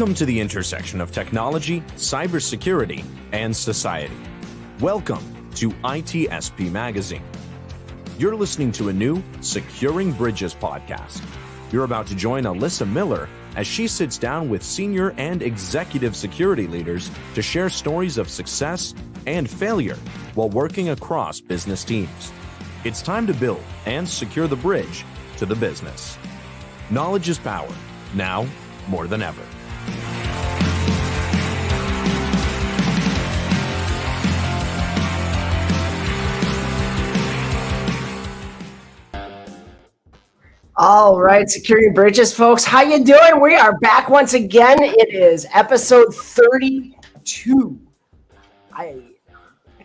Welcome to the intersection of technology, cybersecurity, and society. Welcome to ITSP Magazine. You're listening to a new Securing Bridges podcast. You're about to join Alyssa Miller as she sits down with senior and executive security leaders to share stories of success and failure while working across business teams. It's time to build and secure the bridge to the business. Knowledge is power, now more than ever. All right, Securing Bridges, folks. How you doing? We are back once again. It is episode 32. I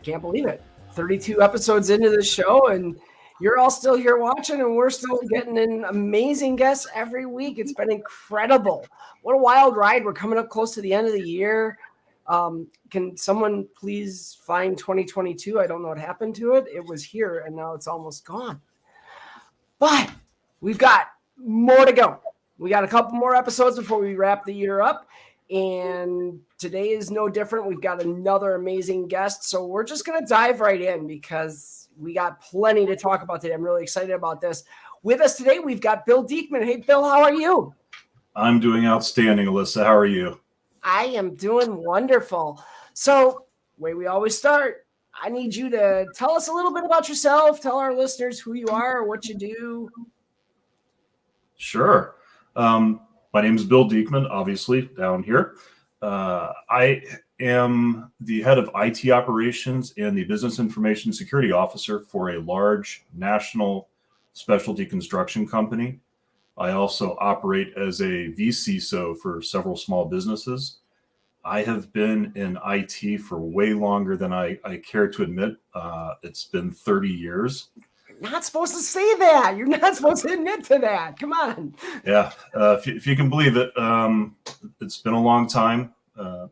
can't believe it. 32 episodes into the show, and you're all still here watching, and we're still getting in amazing guests every week. It's been incredible. What a wild ride. We're coming up close to the end of the year. Can someone please find 2022? I don't know what happened to it. It was here, and now it's almost gone. But we've got more to go. We got a couple more episodes before we wrap the year up. And today is no different. We've got another amazing guest. So we're just going to dive right in because we got plenty to talk about today. I'm really excited about this. With us today, we've got Bill Diekmann. Hey, Bill, how are you? I'm doing outstanding, Alyssa. How are you? I am doing wonderful. So, way we always start, I need you to tell us a little bit about yourself. Tell our listeners who you are, what you do. Sure. My name is Bill Diekmann, obviously, down here. I am the head of IT operations and the business information security officer for a large national specialty construction company. I also operate as a VCSO for several small businesses. I have been in IT for way longer than I care to admit. It's been 30 years. Not supposed to say that. You're not supposed to admit to that. Come on. Yeah, if you can believe it, it's been a long time.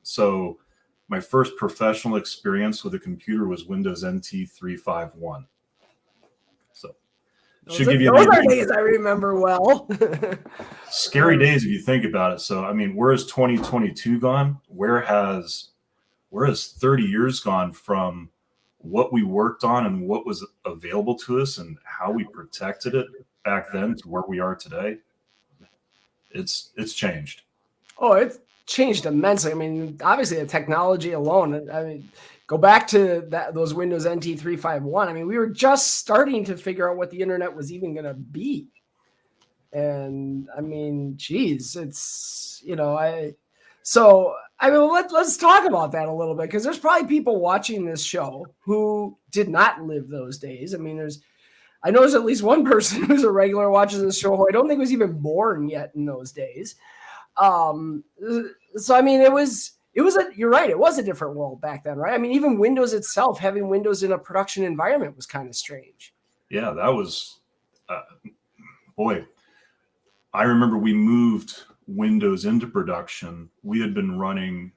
So my first professional experience with a computer was Windows NT 351. So those are days I remember well. Scary days if you think about it. So I mean, where has 2022 gone? Where has 30 years gone from what we worked on and what was available to us and how we protected it back then to where we are today? It's changed. Oh, it's changed immensely. I mean, obviously the technology alone, I mean, go back to those Windows NT 351. I mean, we were just starting to figure out what the internet was even going to be. And I mean, geez, it's, let's talk about that a little bit, because there's probably people watching this show who did not live those days. I mean, I know there's at least one person who's a regular watches this show who I don't think was even born yet in those days. So I mean, you're right. It was a different world back then, right? I mean, even Windows itself, having Windows in a production environment was kind of strange. Yeah, that was, boy, I remember we moved Windows into production. We had been running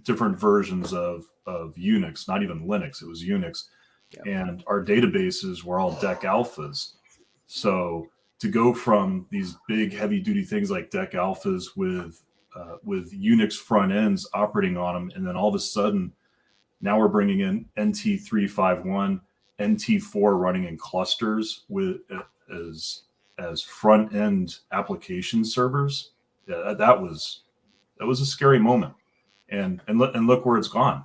different versions of Unix, not even Linux, it was Unix. Yep. And our databases were all DEC alphas. So to go from these big heavy duty things like DEC alphas with Unix front ends operating on them, and then all of a sudden now we're bringing in NT 351, NT 4 running in clusters with as front end application servers. Yeah, that was a scary moment, and look where it's gone.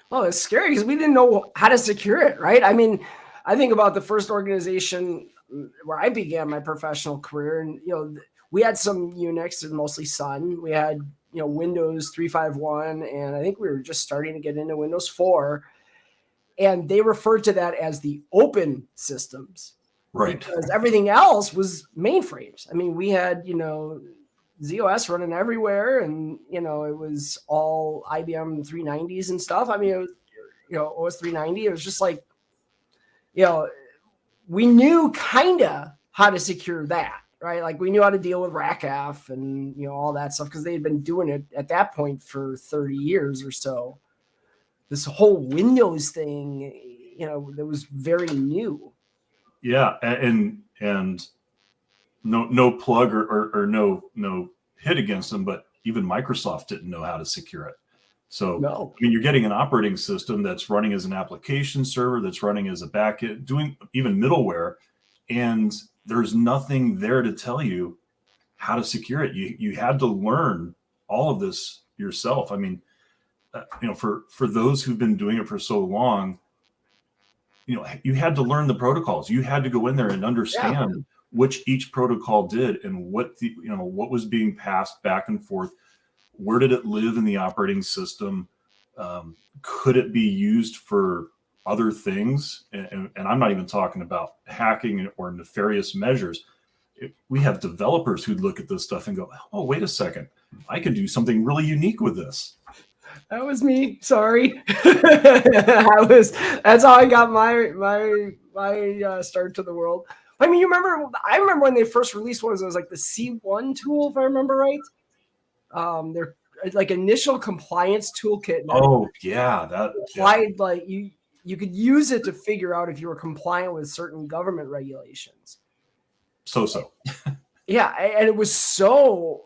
Well, it's scary because we didn't know how to secure it, right? I mean, I think about the first organization where I began my professional career, and we had some Unix and mostly Sun. We had Windows 351, and I think we were just starting to get into Windows 4, and they referred to that as the open systems. Right. Because everything else was mainframes. I mean, we had, ZOS running everywhere, and, it was all IBM 390s and stuff. I mean, it was, OS 390. It was just like, we knew kind of how to secure that, right? Like we knew how to deal with RACF and, all that stuff because they had been doing it at that point for 30 years or so. This whole Windows thing, that was very new. Yeah, and no plug or no hit against them, but even Microsoft didn't know how to secure it. So, No. I mean, you're getting an operating system that's running as an application server, that's running as a backend, doing even middleware, and there's nothing there to tell you how to secure it. You had to learn all of this yourself. I mean, for those who've been doing it for so long, you had to learn the protocols. You had to go in there and understand which each protocol did and what what was being passed back and forth. Where did it live in the operating system? Could it be used for other things? And I'm not even talking about hacking or nefarious measures. We have developers who look at this stuff and go, "Oh, wait a second, I could do something really unique with this." That was me. Sorry. That's how I got my start to the world. I mean, I remember when they first released one, it was like the C1 tool, if I remember right. Their like initial compliance toolkit. Oh yeah, that applied like you could use it to figure out if you were compliant with certain government regulations. So. Yeah, and it was so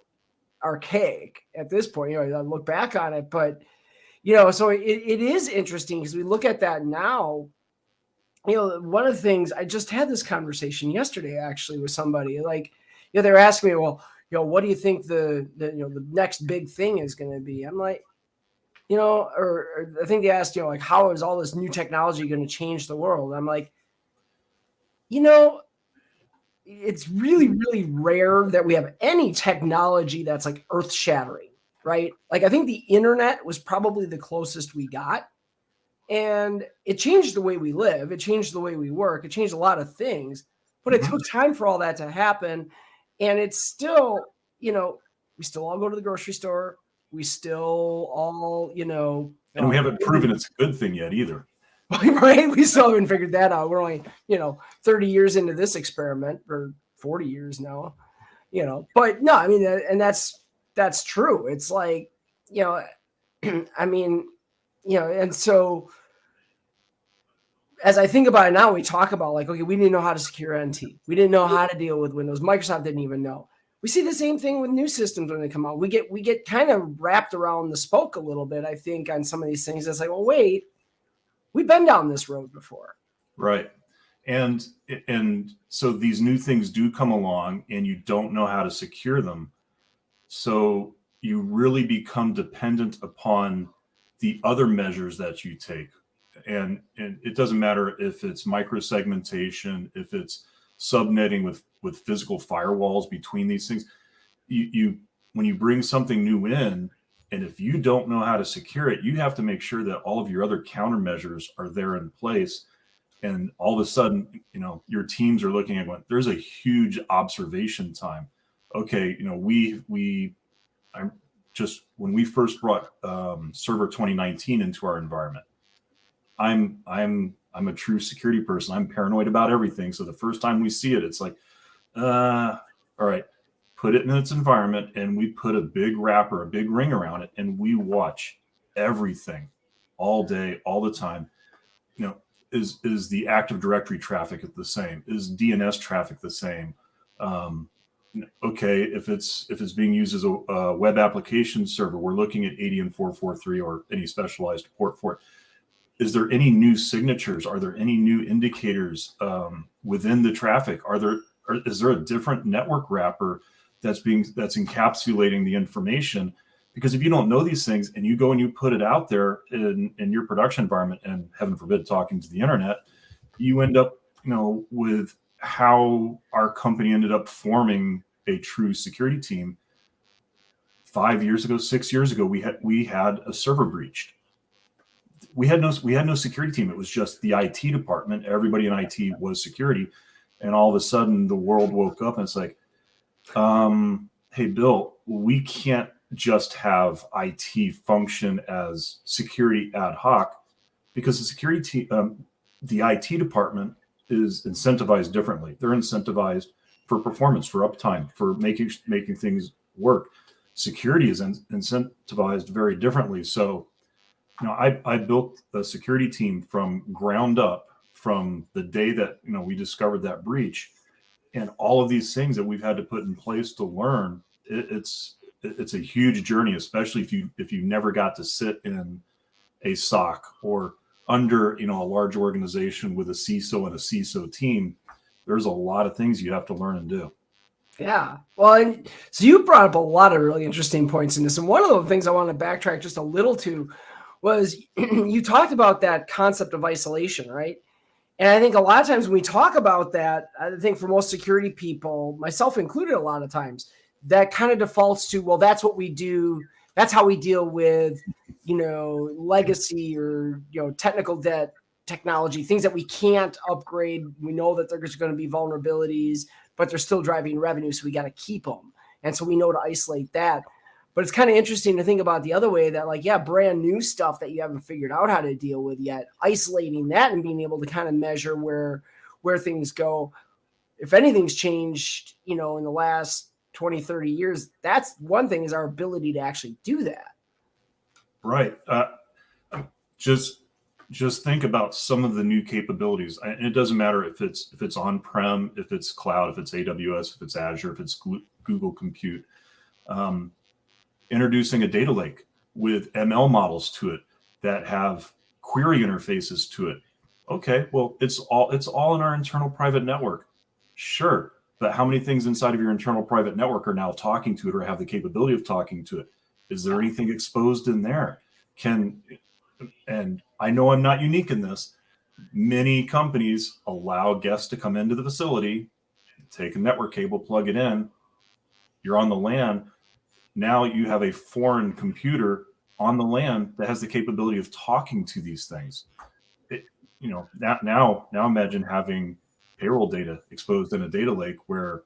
archaic at this point. I look back on it, but so it is interesting because we look at that now. One of the things, I just had this conversation yesterday actually with somebody. Like, they were asking me, well, what do you think the next big thing is going to be? I'm like, or I think they asked, like, how is all this new technology going to change the world? I'm like, it's really, really rare that we have any technology that's like earth shattering, right? Like, I think the internet was probably the closest we got, and it changed the way we live. It changed the way we work. It changed a lot of things, but it took time for all that to happen. And it's still, we still all go to the grocery store. We still all, and we haven't proven it's a good thing yet either. Right? We still haven't figured that out. We're only, 30 years into this experiment, or 40 years now, but no, I mean, and that's true. It's like, I mean, and so as I think about it now, we talk about like, okay, we didn't know how to secure NT. We didn't know how to deal with Windows. Microsoft didn't even know. We see the same thing with new systems when they come out. We get kind of wrapped around the spoke a little bit, I think, on some of these things. It's like, well, wait, we've been down this road before. Right. And so these new things do come along and you don't know how to secure them. So you really become dependent upon the other measures that you take. And it doesn't matter if it's microsegmentation, if it's subnetting with physical firewalls between these things. You when you bring something new in, and if you don't know how to secure it, you have to make sure that all of your other countermeasures are there in place. And all of a sudden, your teams are looking at there's a huge observation time. Okay, when we first brought Server 2019 into our environment, I'm a true security person. I'm paranoid about everything. So the first time we see it, it's like, all right, put it in its environment, and we put a big wrapper, a big ring around it, and we watch everything all day, all the time. Is the Active Directory traffic the same? Is DNS traffic the same? Okay, if it's being used as a web application server, we're looking at 80 and 443 or any specialized port for it. Is there any new signatures? Are there any new indicators within the traffic? Is there a different network wrapper that's encapsulating the information? Because if you don't know these things and you go and you put it out there in your production environment, and heaven forbid talking to the internet, you end up with how our company ended up forming a true security team. 5 years ago, 6 years ago, we had a server breached. We had no security team. It was just the IT department. Everybody in IT was security. And all of a sudden the world woke up and it's like, hey, Bill, we can't just have IT function as security ad hoc, because the security the IT department is incentivized differently. They're incentivized for performance, for uptime, for making things work. Security is incentivized very differently. So, I built a security team from ground up from the day that we discovered that breach, and all of these things that we've had to put in place to learn. It's it's a huge journey, especially if you never got to sit in a SOC or under, a large organization with a CISO and a CISO team. There's a lot of things you have to learn and do. Yeah. Well, and so you brought up a lot of really interesting points in this. And one of the things I want to backtrack just a little to was you talked about that concept of isolation, right? And I think a lot of times when we talk about that, I think for most security people, myself included, a lot of times that kind of defaults to, well, that's what we do. That's how we deal with, legacy or, technical debt, technology, things that we can't upgrade. We know that there's going to be vulnerabilities, but they're still driving revenue. So we got to keep them. And so we know to isolate that. But it's kind of interesting to think about the other way that brand new stuff that you haven't figured out how to deal with yet, isolating that and being able to kind of measure where things go. If anything's changed, in the last 20, 30 years, that's one thing, is our ability to actually do that. Right. Just think about some of the new capabilities. And it doesn't matter if it's on-prem, if it's cloud, if it's AWS, if it's Azure, if it's Google Compute. Introducing a data lake with ML models to it that have query interfaces to it. Okay, well, it's all in our internal private network. Sure, but how many things inside of your internal private network are now talking to it or have the capability of talking to it? Is there anything exposed in there? And I know I'm not unique in this. Many companies allow guests to come into the facility, take a network cable, plug it in. You're on the LAN. Now you have a foreign computer on the LAN that has the capability of talking to these things. Now imagine having payroll data exposed in a data lake where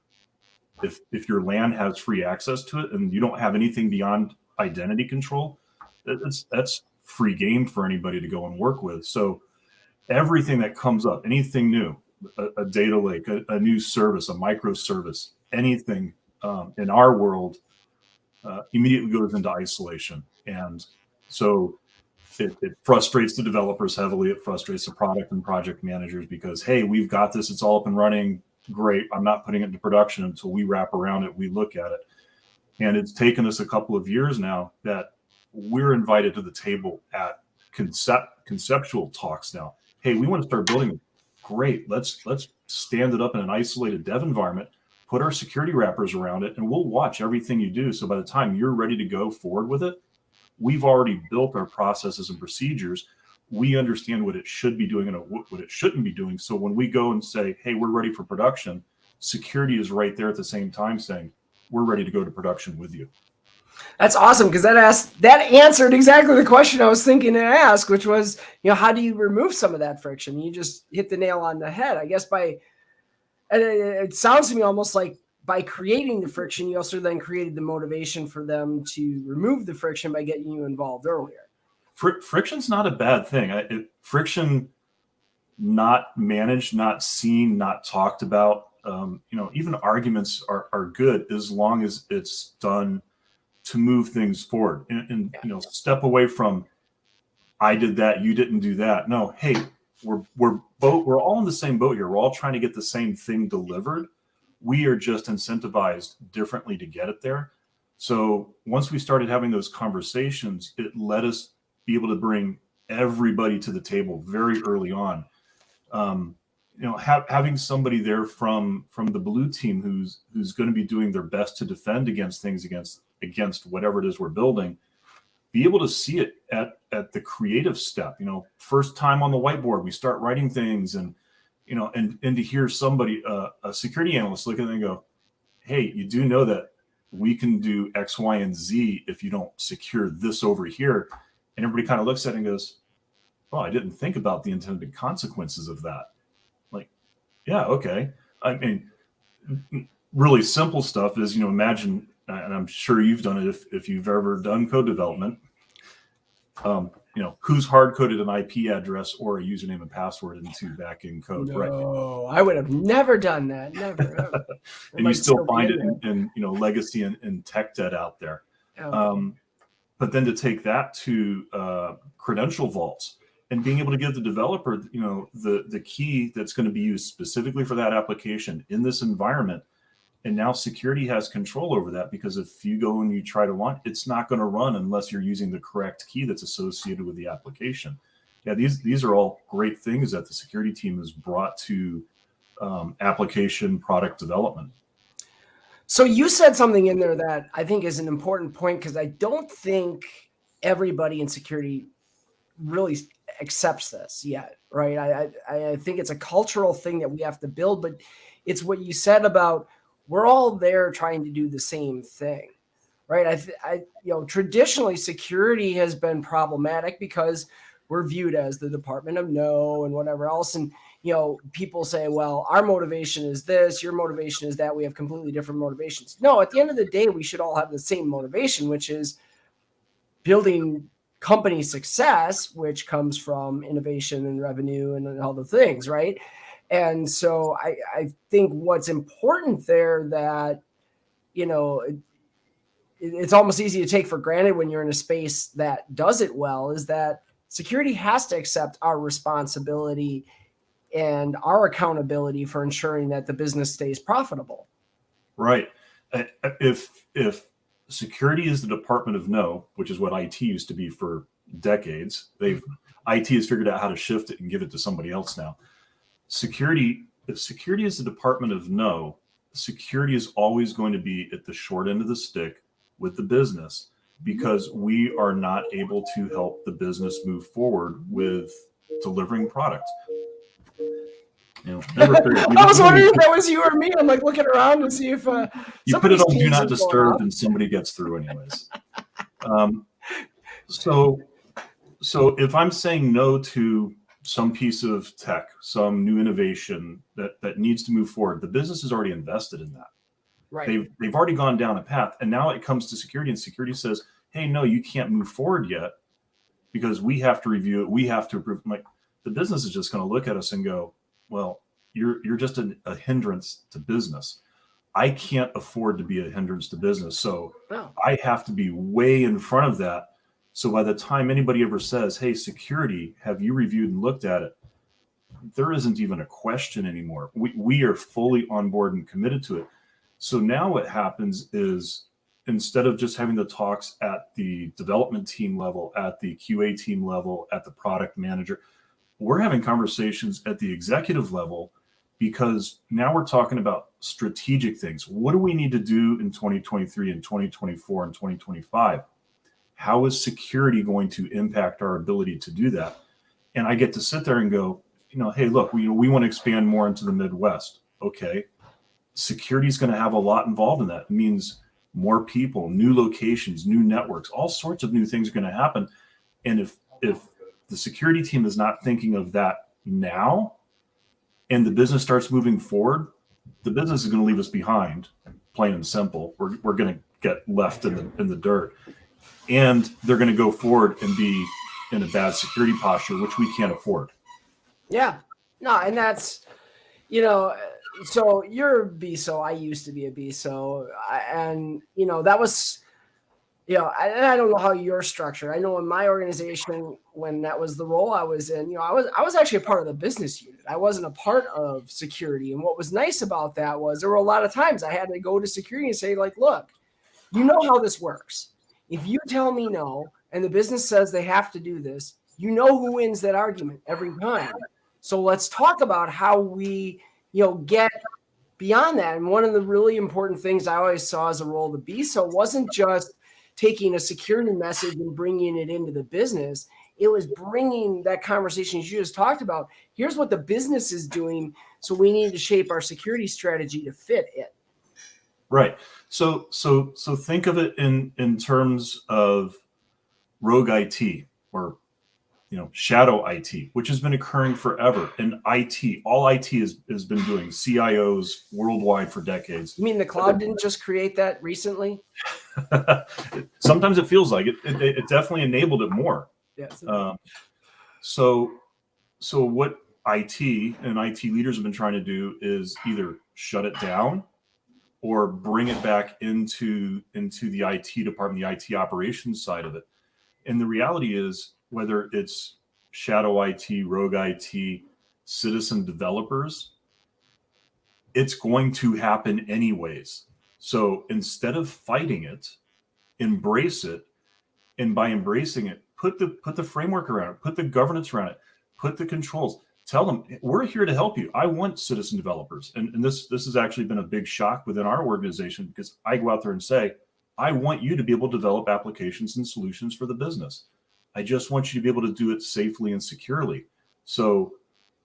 if your LAN has free access to it and you don't have anything beyond identity control, that's free game for anybody to go and work with. So everything that comes up, anything new, a data lake, a new service, a microservice, anything in our world, immediately goes into isolation. And so it frustrates the developers heavily. It frustrates the product and project managers because, hey, we've got this. It's all up and running. Great. I'm not putting it into production until we wrap around it. We look at it. And it's taken us a couple of years now that we're invited to the table at conceptual talks now. Hey, we want to start building it. Great. Let's stand it up in an isolated dev environment, put our security wrappers around it, and we'll watch everything you do. So by the time you're ready to go forward with it, we've already built our processes and procedures. We understand what it should be doing and what it shouldn't be doing. So when we go and say, hey, we're ready for production, security is right there at the same time saying, we're ready to go to production with you. That's awesome, because that answered exactly the question I was thinking to ask, which was, how do you remove some of that friction? You just hit the nail on the head. I guess it sounds to me almost like by creating the friction, you also then created the motivation for them to remove the friction by getting you involved earlier. Friction's not a bad thing. Friction not managed, not seen, not talked about. Even arguments are good as long as it's done to move things forward and step away from I did that, you didn't do that. No, hey, we're all in the same boat here. We're all trying to get the same thing delivered. We are just incentivized differently to get it there. So once we started having those conversations, it let us be able to bring everybody to the table very early on. Having somebody there from the blue team who's going to be doing their best to defend against things, against whatever it is we're building, be able to see it at the creative step. First time on the whiteboard, we start writing things, and to hear somebody, a security analyst, look at it and go, hey, you do know that we can do X, Y, and Z if you don't secure this over here. And everybody kind of looks at it and goes, oh, I didn't think about the intended consequences of that. Yeah, okay. I mean, really simple stuff is, imagine, and I'm sure you've done it if you've ever done code development, who's hard-coded an IP address or a username and password into back-end code, No, right? I would have never done that, never. Ever. And you still find it in legacy and tech debt out there. Oh. But then to take that to credential vaults, and being able to give the developer, the key that's going to be used specifically for that application in this environment, And now security has control over that, because if you go and you try to launch, it's not going to run unless you're using the correct key that's associated with the application. Yeah, these are all great things that the security team has brought to application product development. So you said something in there that I think is an important point, because I don't think everybody in security really accepts this yet, right? I think it's a cultural thing that we have to build, but it's what you said about we're all there trying to do the same thing, right? Traditionally security has been problematic because we're viewed as the Department of No and whatever else. And, people say, well, our motivation is this, your motivation is that. We have completely different motivations. No, at the end of the day, we should all have the same motivation, which is building company success, which comes from innovation and revenue and all the things, right? And so I think what's important there that, it's almost easy to take for granted when you're in a space that does it well, is that security has to accept our responsibility and our accountability for ensuring that the business stays profitable. Right. If security is the Department of No, which is what IT used to be for decades, IT has figured out how to shift it and give it to somebody else now. If security is the Department of No, security is always going to be at the short end of the stick with the business, because we are not able to help the business move forward with delivering products. I was wondering if that was you or me. I'm like looking around to see if you put it on do not disturb and somebody gets through anyways. So if I'm saying no to some piece of tech, some new innovation that needs to move forward, the business is already invested in that. Right. They've already gone down a path, and now it comes to security, and security says, "Hey, no, you can't move forward yet because we have to review it. We have to approve." Like, the business is just going to look at us and go, "Well, you're just a hindrance to business. I can't afford to be a hindrance to business, so I have to be way in front of that. So by the time anybody ever says, 'Hey, security, have you reviewed and looked at it?' there isn't even a question anymore. We are fully on board and committed to it." So now what happens is, instead of just having the talks at the development team level, at the QA team level, at the product manager, we're having conversations at the executive level, because now we're talking about strategic things. What do we need to do in 2023 and 2024 and 2025? How is security going to impact our ability to do that? And I get to sit there and go, hey, look, we want to expand more into the Midwest. Okay. Security is going to have a lot involved in that. It means more people, new locations, new networks, all sorts of new things are going to happen. And if the security team is not thinking of that now, and the business starts moving forward, the business is going to leave us behind, plain and simple. We're going to get left in the dirt, and they're going to go forward and be in a bad security posture, which we can't afford. Yeah, no, and that's, so you're a BSO. I used to be a BSO, and that was, I don't know how you're structured. I know in my organization, when that was the role I was in, I was actually a part of the business unit. I wasn't a part of security. And what was nice about that was there were a lot of times I had to go to security and say, like, look, you know how this works. If you tell me no, and the business says they have to do this, you know who wins that argument every time. So let's talk about how we, get beyond that. And one of the really important things I always saw as a role of the BSO wasn't just taking a security message and bringing it into the business. It was bringing that conversation you just talked about. Here's what the business is doing, so we need to shape our security strategy to fit it. Right. So think of it in terms of rogue IT, or shadow IT, which has been occurring forever. And IT, all IT has been doing, CIOs worldwide for decades. You mean the cloud didn't just create that recently? Sometimes it feels like it. It definitely enabled it more. Yes. So what IT and IT leaders have been trying to do is either shut it down or bring it back into the IT department, the IT operations side of it. And the reality is, whether it's shadow IT, rogue IT, citizen developers, it's going to happen anyways. So instead of fighting it, embrace it. And by embracing it, put the framework around it, put the governance around it, put the controls. Tell them we're here to help you. I want citizen developers, and this has actually been a big shock within our organization, because I go out there and say, I want you to be able to develop applications and solutions for the business. I just want you to be able to do it safely and securely. So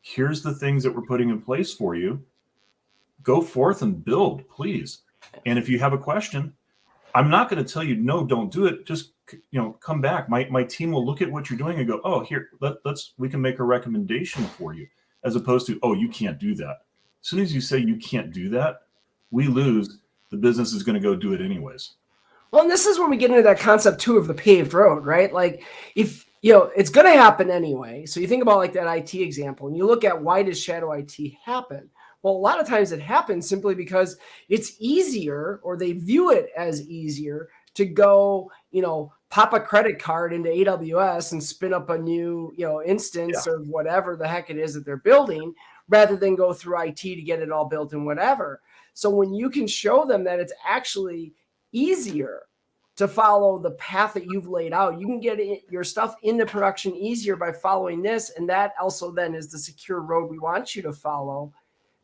here's the things that we're putting in place for you. Go forth and build, please. And if you have a question, I'm not going to tell you, no, don't do it. Just, come back. My team will look at what you're doing and go, oh, here, we can make a recommendation for you, as opposed to, oh, you can't do that. As soon as you say you can't do that, we lose. The business is going to go do it anyways. Well, and this is when we get into that concept too of the paved road, right? Like if, it's going to happen anyway. So you think about like that IT example and you look at, why does shadow IT happen? Well, a lot of times it happens simply because it's easier, or they view it as easier, to go, pop a credit card into AWS and spin up a new, instance of whatever the heck it is that they're building, rather than go through IT to get it all built and whatever. So when you can show them that it's actually easier to follow the path that you've laid out, you can get your stuff into production easier by following this. And that also then is the secure road we want you to follow.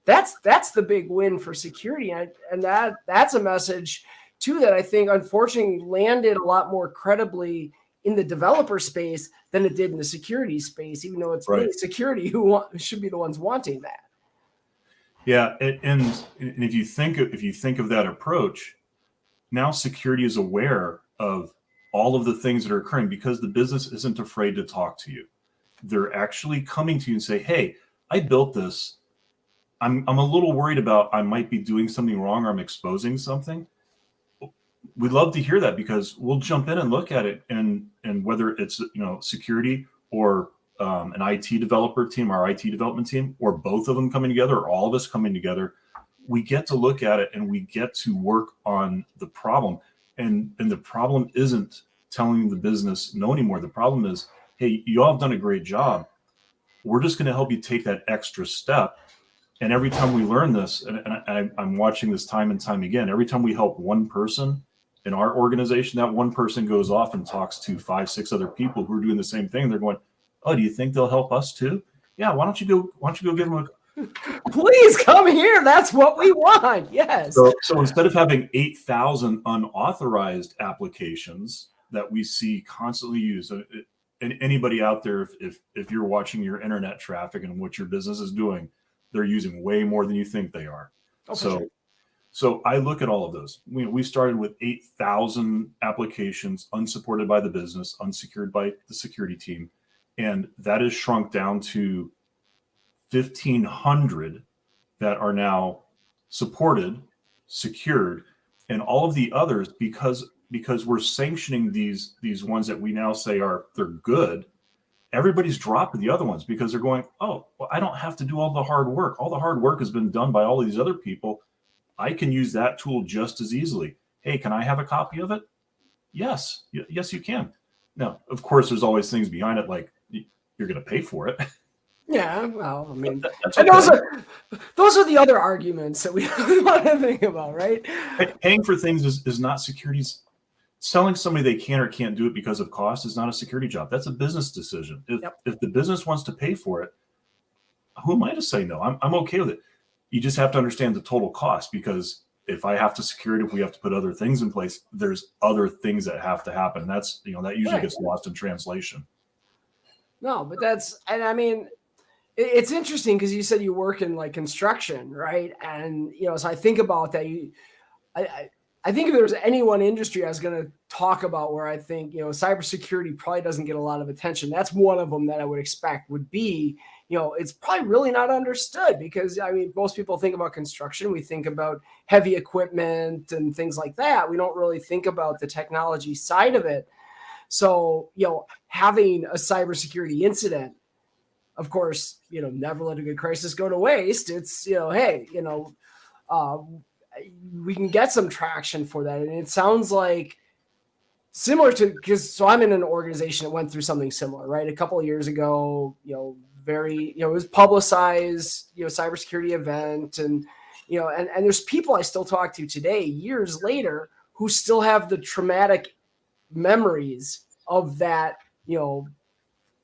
That's the big win for security. And that's a message too that I think unfortunately landed a lot more credibly in the developer space than it did in the security space, even though it's really security who should be the ones wanting that. Yeah, and if you think of that approach, now security is aware of all of the things that are occurring, because the business isn't afraid to talk to you. They're actually coming to you and say, hey, I built this. I'm a little worried about I might be doing something wrong, or I'm exposing something. We'd love to hear that, because we'll jump in and look at it, and whether it's security or an IT developer team, our IT development team, or both of them coming together, or all of us coming together, we get to look at it and we get to work on the problem. And the problem isn't telling the business no anymore. The problem is, hey, you all have done a great job. We're just going to help you take that extra step. And every time we learn this, and I'm watching this time and time again, every time we help one person in our organization, that one person goes off and talks to 5-6 other people who are doing the same thing. They're going, oh, do you think they'll help us too? Yeah, why don't you go give them Please come here. That's what we want. Yes. So instead of having 8,000 unauthorized applications that we see constantly used, and anybody out there, if you're watching your internet traffic and what your business is doing, they're using way more than you think they are. Oh, So I look at all of those. We started with 8,000 applications unsupported by the business, unsecured by the security team. And that is shrunk down to 1,500 that are now supported, secured, and all of the others, because we're sanctioning these ones that we now say they're good. Everybody's dropping the other ones because they're going, oh, well, I don't have to do all the hard work. All the hard work has been done by all of these other people. I can use that tool just as easily. Hey, can I have a copy of it? Yes, you can. Now, of course, there's always things behind it, like you're going to pay for it. Yeah, well, I mean, okay. those are the other arguments that we want to think about, right? Paying for things is not security's. Telling somebody they can or can't do it because of cost is not a security job. That's a business decision. If the business wants to pay for it, who am I to say no? I'm okay with it. You just have to understand the total cost, because if I have to secure it, if we have to put other things in place, there's other things that have to happen. That's, that usually gets lost in translation. No, but and I mean, it's interesting because you said you work in like construction, right? And, so I think about that. I think if there was any one industry I was going to talk about where I think, cybersecurity probably doesn't get a lot of attention, that's one of them that I would expect would be, it's probably really not understood, because, I mean, most people think about construction. We think about heavy equipment and things like that. We don't really think about the technology side of it. So, having a cybersecurity incident, of course, never let a good crisis go to waste. It's, hey, we can get some traction for that. And it sounds like similar to, so I'm in an organization that went through something similar, right? A couple of years ago, it was publicized, cybersecurity event, and, and there's people I still talk to today, years later, who still have the traumatic memories of that,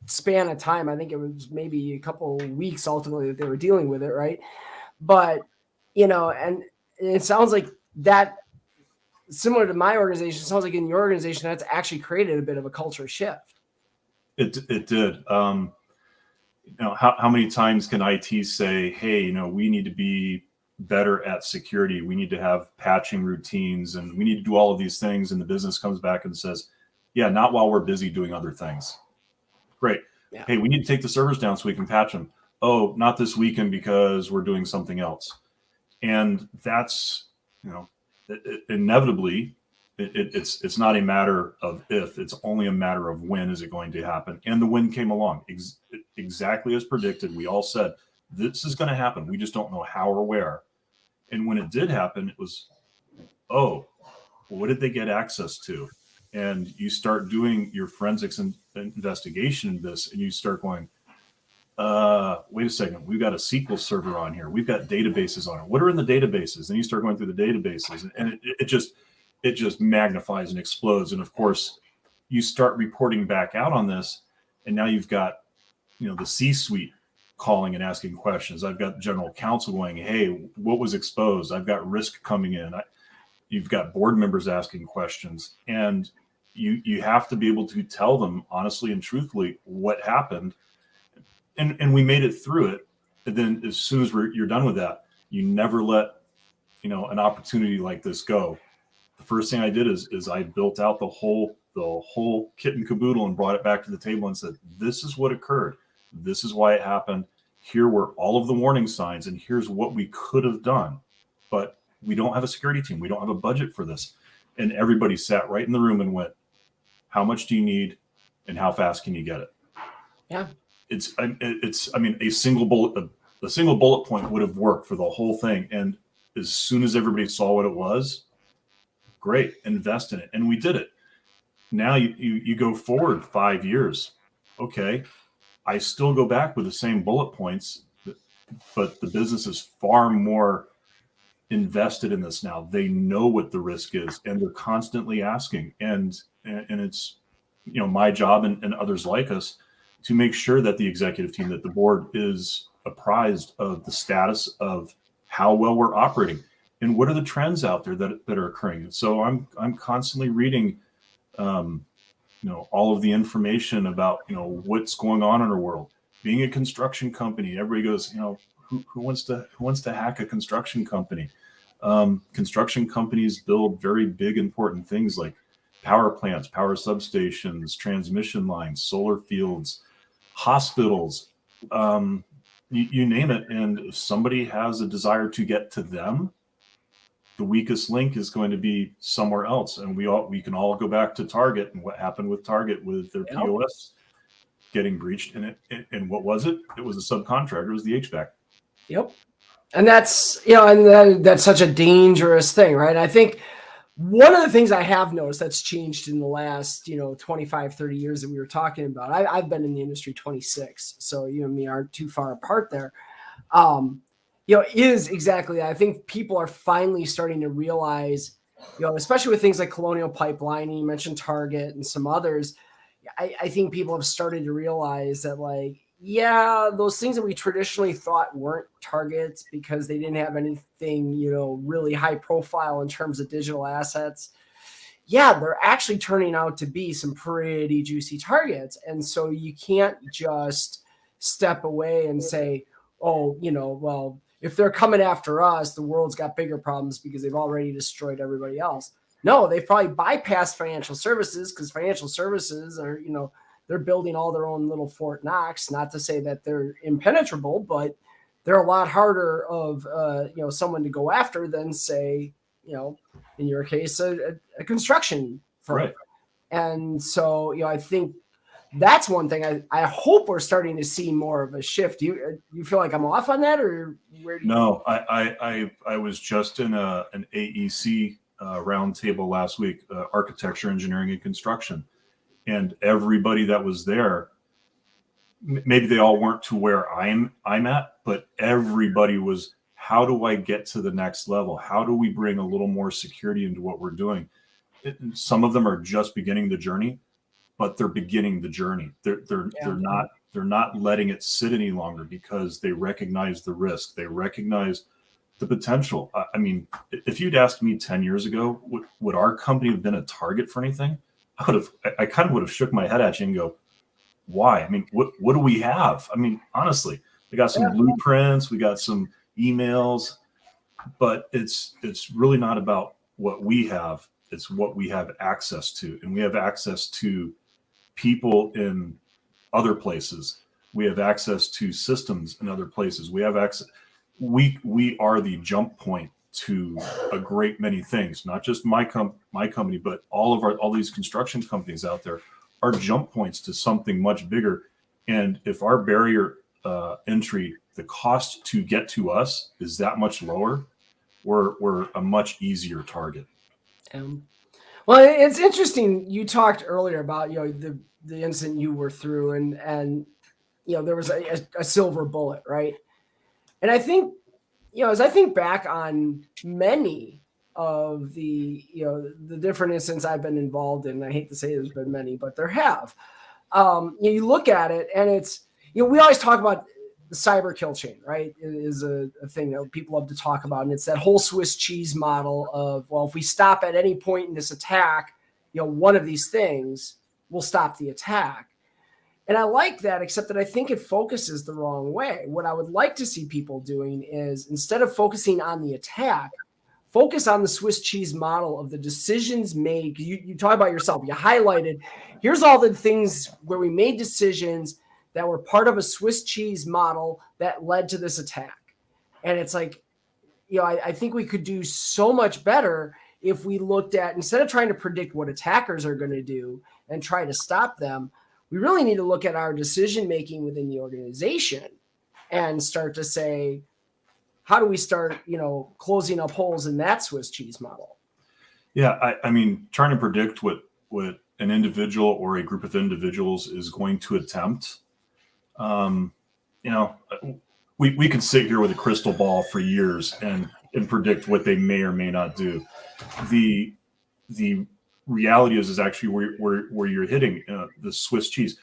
span of time. I think it was maybe a couple of weeks ultimately that they were dealing with it. Right. But, and it sounds like that, similar to my organization, sounds like in your organization, that's actually created a bit of a culture shift. It did. How many times can IT say, hey, we need to be better at security. We need to have patching routines and we need to do all of these things. And the business comes back and says, yeah, not while we're busy doing other things. Great. Yeah. Hey, we need to take the servers down so we can patch them. Oh, not this weekend because we're doing something else. And that's, inevitably, it's not a matter of if, it's only a matter of when is it going to happen. And the when came along exactly as predicted. We all said, this is going to happen. We just don't know how or where. And when it did happen, it was, oh, what did they get access to? And you start doing your forensics and investigation in this, and you start going, wait a second, we've got a SQL server on here. We've got databases on it. What are in the databases? And you start going through the databases, and it just magnifies and explodes. And of course, you start reporting back out on this, and now you've got, the C-suite calling and asking questions. I've got general counsel going, hey, what was exposed? I've got risk coming in. You've got board members asking questions, and you have to be able to tell them honestly and truthfully what happened. And we made it through it. And then as soon as you're done with that, you never let, an opportunity like this go. The first thing I did is I built out the whole kit and caboodle and brought it back to the table and said, this is what occurred. This is why it happened. Here were all of the warning signs, and here's what we could have done. But we don't have a security team. We don't have a budget for this. And everybody sat right in the room and went, how much do you need and how fast can you get it? Yeah. A single bullet point would have worked for the whole thing. And as soon as everybody saw what it was, great, invest in it. And we did it. Now you go forward 5 years. Okay. I still go back with the same bullet points, but the business is far more invested in this now. They know what the risk is, and they're constantly asking. And it's, my job and others like us to make sure that the executive team, that the board is apprised of the status of how well we're operating and what are the trends out there that are occurring. And so I'm constantly reading, all of the information about, what's going on in our world. Being a construction company, everybody goes, who wants to hack a construction company? Construction companies build very big, important things like power plants, power substations, transmission lines, solar fields, hospitals, you name it. And if somebody has a desire to get to them, the weakest link is going to be somewhere else. And we can all go back to Target and what happened with Target with their POS getting breached. And what was it? It was a subcontractor. It was the HVAC. Yep. And that's, that's such a dangerous thing, right? I think one of the things I have noticed that's changed in the last, 25, 30 years that we were talking about, I've been in the industry 26. So you and me aren't too far apart there. Is exactly, I think people are finally starting to realize, especially with things like Colonial Pipeline, and you mentioned Target and some others, I think people have started to realize that, those things that we traditionally thought weren't targets because they didn't have anything, really high profile in terms of digital assets. Yeah, they're actually turning out to be some pretty juicy targets. And so you can't just step away and say, oh, well, if they're coming after us, the world's got bigger problems because they've already destroyed everybody else. No, they've probably bypassed financial services because financial services are, they're building all their own little Fort Knox. Not to say that they're impenetrable, but they're a lot harder of, someone to go after than, say, in your case, a construction firm. Right. And so, I think that's one thing I hope we're starting to see more of a shift. Do you feel like I'm off on that, or where do you? No, I was just in an AEC roundtable last week, architecture, engineering, and construction, and everybody that was there, maybe they all weren't to where I'm at, but everybody was, how do I get to the next level? How do we bring a little more security into what we're doing? Some of them are just beginning the journey, but they're beginning the journey. They're not letting it sit any longer because they recognize the risk. They recognize the potential. I mean, if you'd asked me 10 years ago, would our company have been a target for anything? I kind of would have shook my head at you and go, why? I mean, what do we have? I mean, honestly, we got some blueprints, we got some emails, but it's really not about what we have. It's what we have access to. And we have access to people in other places. We have access to systems in other places. We have access. We are the jump point to a great many things, not just my company, but all these construction companies out there are jump points to something much bigger. And if our barrier entry, the cost to get to us is that much lower, we're a much easier target. Well, it's interesting. You talked earlier about, the incident you were through and there was a silver bullet, right? And I think, as I think back on many of the different incidents I've been involved in, I hate to say there's been many, but there have. You look at it and it's, we always talk about the cyber kill chain, right? It is a thing that people love to talk about. And it's that whole Swiss cheese model of, well, if we stop at any point in this attack, one of these things will stop the attack. And I like that, except that I think it focuses the wrong way. What I would like to see people doing is, instead of focusing on the attack, focus on the Swiss cheese model of the decisions made. You talk about yourself. You highlighted, here's all the things where we made decisions that were part of a Swiss cheese model that led to this attack. And it's like, I think we could do so much better if we looked at, instead of trying to predict what attackers are going to do and try to stop them, we really need to look at our decision-making within the organization and start to say, how do we start, closing up holes in that Swiss cheese model? Yeah. I mean, trying to predict what an individual or a group of individuals is going to attempt, we can sit here with a crystal ball for years and predict what they may or may not do. The reality is actually where you're hitting the Swiss cheese.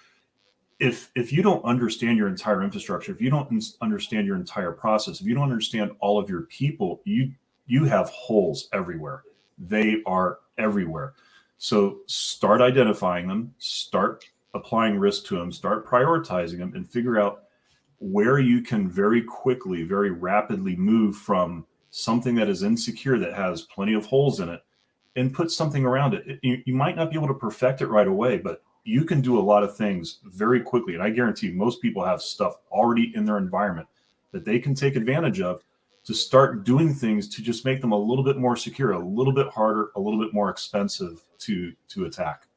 If you don't understand your entire infrastructure, if you don't understand your entire process, if you don't understand all of your people, you have holes everywhere. They are everywhere. So start identifying them, start applying risk to them, start prioritizing them, and figure out where you can very quickly, very rapidly move from something that is insecure, that has plenty of holes in it, and put something around it. You might not be able to perfect it right away, but you can do a lot of things very quickly. And I guarantee most people have stuff already in their environment that they can take advantage of to start doing things to just make them a little bit more secure, a little bit harder, a little bit more expensive to attack.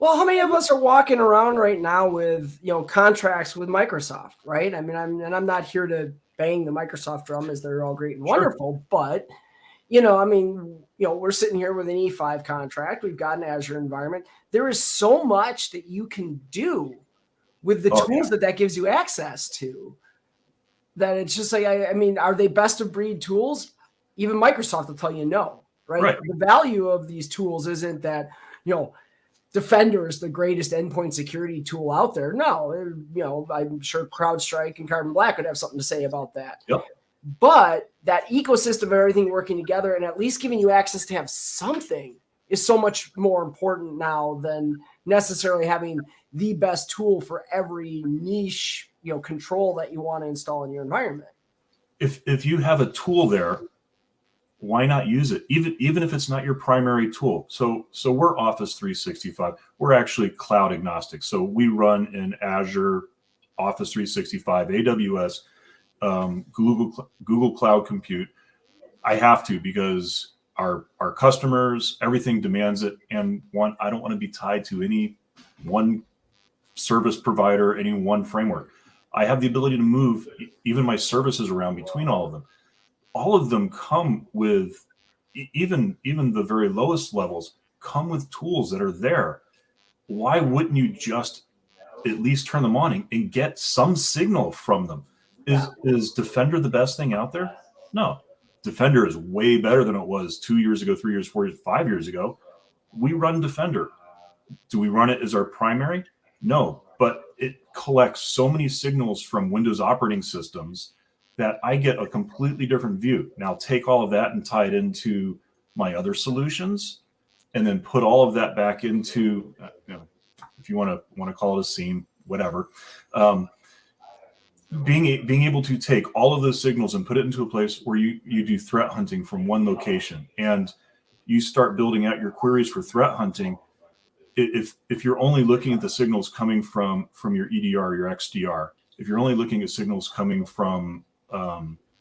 Well, how many of us are walking around right now with, contracts with Microsoft, right? I mean, I'm not here to bang the Microsoft drum, as they're all great and wonderful, but we're sitting here with an E5 contract. We've got an Azure environment. There is so much that you can do with the tools that gives you access to, that it's just like, are they best of breed tools? Even Microsoft will tell you no, right? The value of these tools isn't that, Defender is the greatest endpoint security tool out there. No, I'm sure CrowdStrike and Carbon Black would have something to say about that. Yep. But that ecosystem of everything working together and at least giving you access to have something is so much more important now than necessarily having the best tool for every niche, control that you want to install in your environment. If you have a tool there, why not use it? Even if it's not your primary tool. So we're Office 365. We're actually cloud agnostic. So we run in Azure, Office 365, AWS, Google Cloud Compute. I have to, because our customers, everything demands it. And I don't want to be tied to any one service provider, any one framework. I have the ability to move even my services around between all of them. All of them come with, even the very lowest levels, come with tools that are there. Why wouldn't you just at least turn them on and get some signal from them? Is Defender the best thing out there? No, Defender is way better than it was 2 years ago, 3 years, 4 years, 5 years ago. We run Defender. Do we run it as our primary? No, but it collects so many signals from Windows operating systems that I get a completely different view. Now take all of that and tie it into my other solutions, and then put all of that back into, if you want to call it a SIEM, whatever. Being able to take all of those signals and put it into a place where you do threat hunting from one location, and you start building out your queries for threat hunting. If you're only looking at the signals coming from your EDR, your XDR, if you're only looking at signals coming from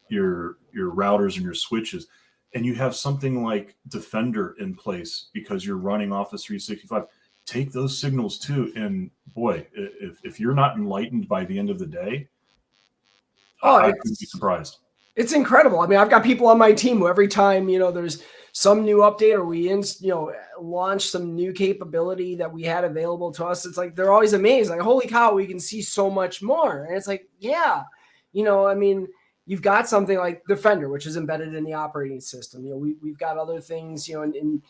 your routers and your switches, and you have something like Defender in place because you're running Office 365, take those signals too. And boy, if you're not enlightened by the end of the day, I couldn't be surprised. It's incredible. I mean, I've got people on my team who every time, there's some new update or we launch some new capability that we had available to us, it's like they're always amazed. Like, holy cow, we can see so much more. And it's like, yeah, I mean, you've got something like Defender, which is embedded in the operating system. We've got other things, in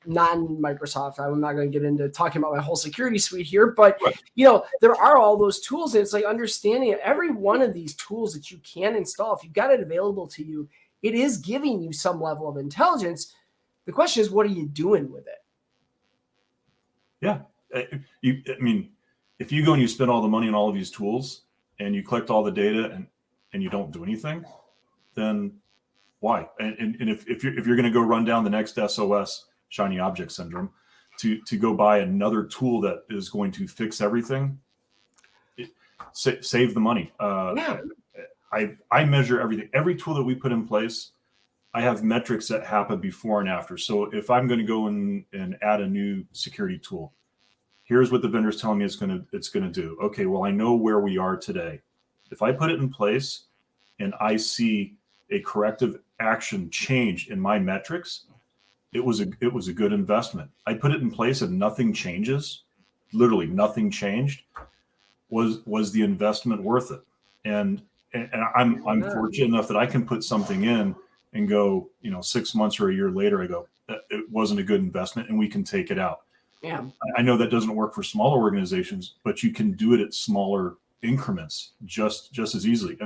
non-Microsoft. I'm not going to get into talking about my whole security suite here, but there are all those tools, and it's like understanding every one of these tools that you can install. If you've got it available to you, it is giving you some level of intelligence. The question is, what are you doing with it? Yeah. I mean, if you go and you spend all the money on all of these tools and you collect all the data and you don't do anything, then why? And if you're going to go run down the next SOS, shiny object syndrome, to go buy another tool that is going to fix everything, save the money. I measure everything. Every tool that we put in place, I have metrics that happen before and after. So if I'm going to go and add a new security tool, here's what the vendor's telling me it's going to do. Okay, well, I know where we are today. If I put it in place and I see a corrective action change in my metrics, it was a good investment. I put it in place and nothing changes, literally nothing changed. Was the investment worth it? And I'm fortunate enough that I can put something in and go, 6 months or a year later, I go, it wasn't a good investment, and we can take it out. Yeah. I know that doesn't work for smaller organizations, but you can do it at smaller increments just as easily.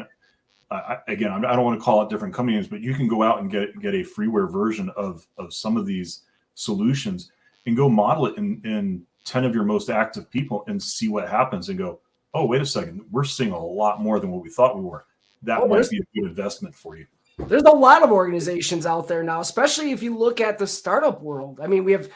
I don't want to call out different companies, but you can go out and get a freeware version of some of these solutions and go model it in 10 of your most active people and see what happens and go, oh, wait a second, we're seeing a lot more than what we thought we were. That might be a good investment for you. There's a lot of organizations out there now, especially if you look at the startup world. I mean, we have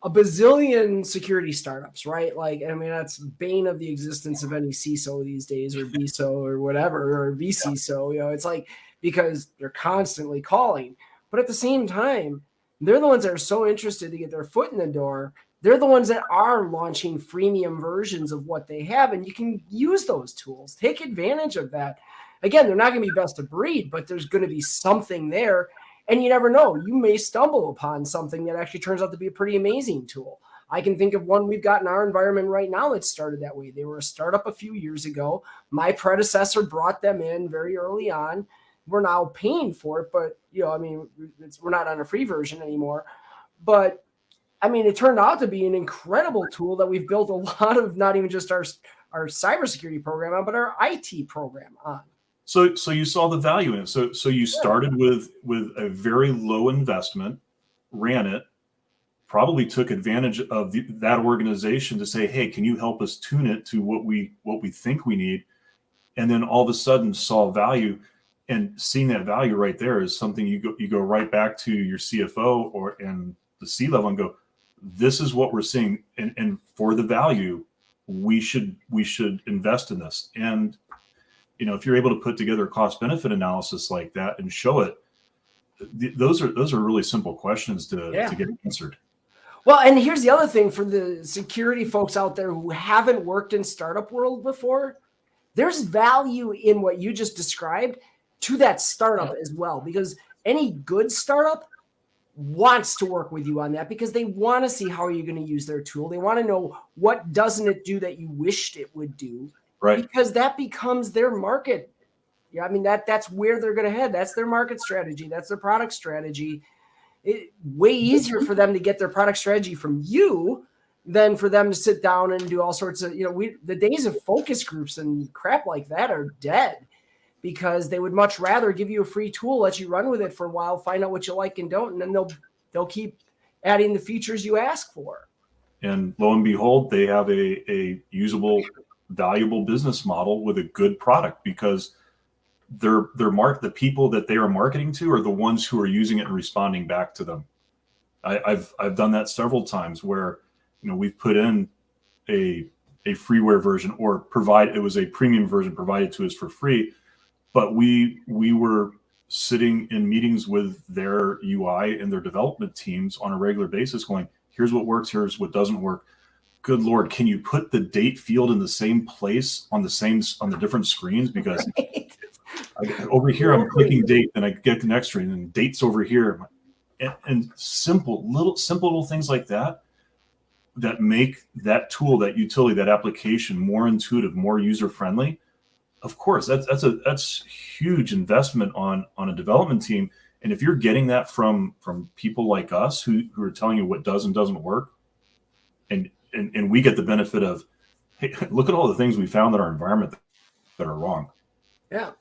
a bazillion security startups, right? That's bane of the existence of any CISO these days, or BISO or whatever, or VCISO. It's like, because they're constantly calling. But at the same time, they're the ones that are so interested to get their foot in the door. They're the ones that are launching freemium versions of what they have, and you can use those tools. Take advantage of that. Again, they're not going to be best of breed, but there's going to be something there. And you never know. You may stumble upon something that actually turns out to be a pretty amazing tool. I can think of one we've got in our environment right now that started that way. They were a startup a few years ago. My predecessor brought them in very early on. We're now paying for it, but we're not on a free version anymore. But it turned out to be an incredible tool that we've built a lot of, not even just our cybersecurity program on, but our IT program on. So you saw the value in it. So you started with a very low investment, ran it, probably took advantage of that organization to say, hey, can you help us tune it to what we think we need? And then all of a sudden saw value, and seeing that value right there is something you go right back to your CFO and the C-level and go, this is what we're seeing. And for the value, we should invest in this. And if you're able to put together a cost benefit analysis like that and show it, those are really simple questions to get answered. Well, and here's the other thing for the security folks out there who haven't worked in startup world before. There's value in what you just described to that startup as well, because any good startup wants to work with you on that, because they want to see how are you going to use their tool. They want to know what doesn't it do that you wished it would do. Right. Because that becomes their market Yeah, I mean, that's where they're going to head. That's their market strategy. That's their product strategy. It's way easier for them to get their product strategy from you than for them to sit down and do all sorts of, the days of focus groups and crap like that are dead, because they would much rather give you a free tool, let you run with it for a while, find out what you like and don't, and then they'll keep adding the features you ask for. And lo and behold, they have a usable, valuable business model with a good product, because the people that they are marketing to are the ones who are using it and responding back to them. I've done that several times where, we've put in a freeware version, or it was a premium version provided to us for free, but we were sitting in meetings with their UI and their development teams on a regular basis going, here's what works, here's what doesn't work. Good Lord, can you put the date field in the same place on the different screens? Because over here I'm clicking date, and I get the next screen and date's over here. And simple little things like that make that tool, that utility, that application more intuitive, more user-friendly. Of course, that's huge investment on a development team. And if you're getting that from people like us who are telling you what does and doesn't work, and we get the benefit of, hey, look at all the things we found in our environment that are wrong. Yeah,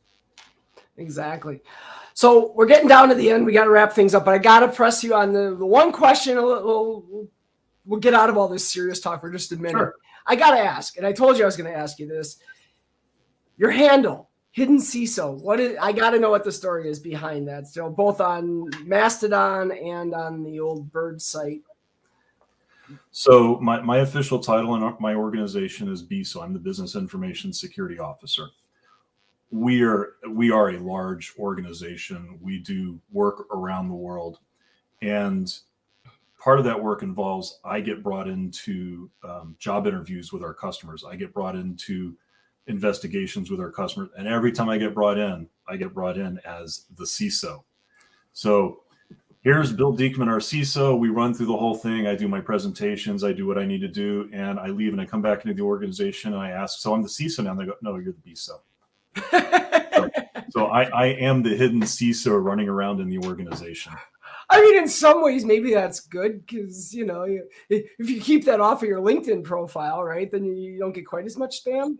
exactly. So we're getting down to the end. We got to wrap things up, but I got to press you on the one question. We'll get out of all this serious talk for just a minute. Sure. I got to ask, and I told you I was going to ask you this. Your handle, Hidden CISO. I got to know what the story is behind that. So both on Mastodon and on the old Bird site. So my official title in my organization is BISO. I'm the Business Information Security Officer. We are a large organization. We do work around the world, and part of that work involves I get brought into job interviews with our customers. I get brought into investigations with our customers, and every time I get brought in as the CISO. So here's Bill Diekmann, our CISO. We run through the whole thing. I do my presentations. I do what I need to do, and I leave, and I come back into the organization, and I ask, so I'm the CISO now? And they go, no, you're the BISO. So I am the hidden CISO running around in the organization. I mean, in some ways, maybe that's good, because, if you keep that off of your LinkedIn profile, right, then you don't get quite as much spam.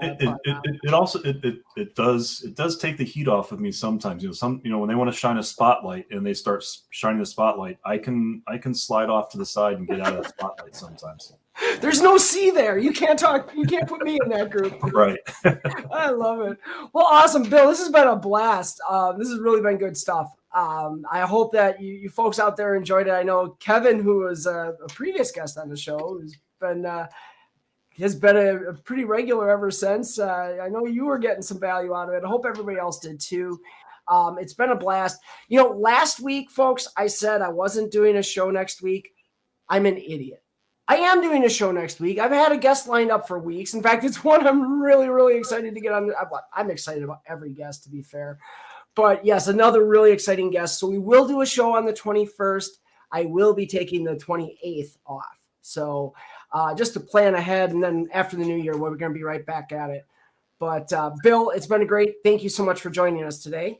It does take the heat off of me sometimes. When they want to shine a spotlight and they start shining the spotlight, I can slide off to the side and get out of that spotlight sometimes. There's no C there. You can't talk. You can't put me in that group. Right. I love it. Well, awesome, Bill. This has been a blast. This has really been good stuff. I hope that you folks out there enjoyed it. I know Kevin, who was a previous guest on the show, has been a pretty regular ever since. I know you were getting some value out of it. I hope everybody else did too. It's been a blast. Last week, folks, I said I wasn't doing a show next week. I'm an idiot. I am doing a show next week. I've had a guest lined up for weeks. In fact, it's one I'm really, really excited to get on. I'm excited about every guest, to be fair. But yes, another really exciting guest. So we will do a show on the 21st. I will be taking the 28th off. So just to plan ahead, and then after the new year, we're going to be right back at it. But Bill, it's been great. Thank you so much for joining us today.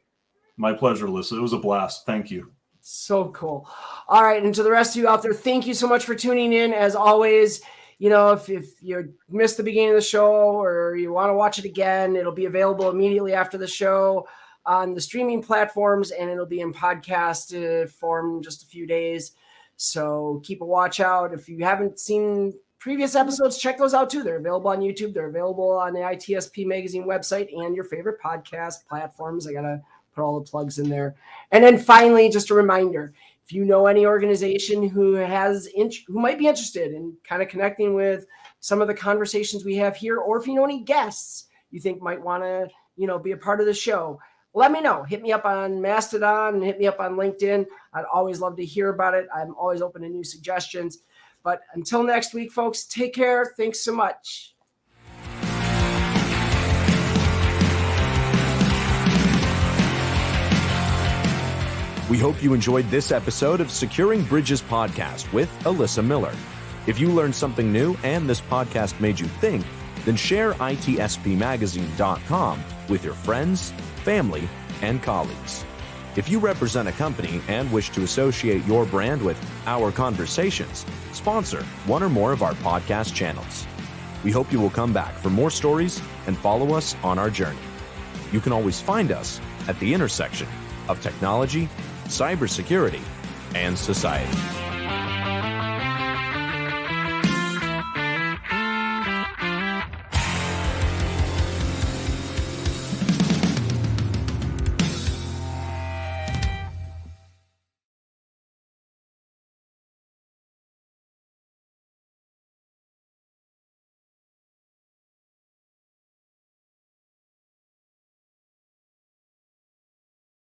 My pleasure, Alyssa. It was a blast. Thank you. So cool. All right. And to the rest of you out there, thank you so much for tuning in. As always, if you missed the beginning of the show or you want to watch it again, it'll be available immediately after the show on the streaming platforms, and it'll be in podcast form in just a few days. So keep a watch out. If you haven't seen previous episodes, check those out too. They're available on YouTube. They're available on the ITSP Magazine website and your favorite podcast platforms. I got to put all the plugs in there. And then finally, just a reminder, if you know any organization who might be interested in kind of connecting with some of the conversations we have here, or if you know any guests you think might want to, be a part of the show, let me know. Hit me up on Mastodon and hit me up on LinkedIn. I'd always love to hear about it. I'm always open to new suggestions. But until next week, folks, take care. Thanks so much. We hope you enjoyed this episode of Securing Bridges podcast with Alyssa Miller. If you learned something new and this podcast made you think, then share itspmagazine.com with your friends, family, and colleagues. If you represent a company and wish to associate your brand with our conversations, sponsor one or more of our podcast channels. We hope you will come back for more stories and follow us on our journey. You can always find us at the intersection of technology, cybersecurity, and society.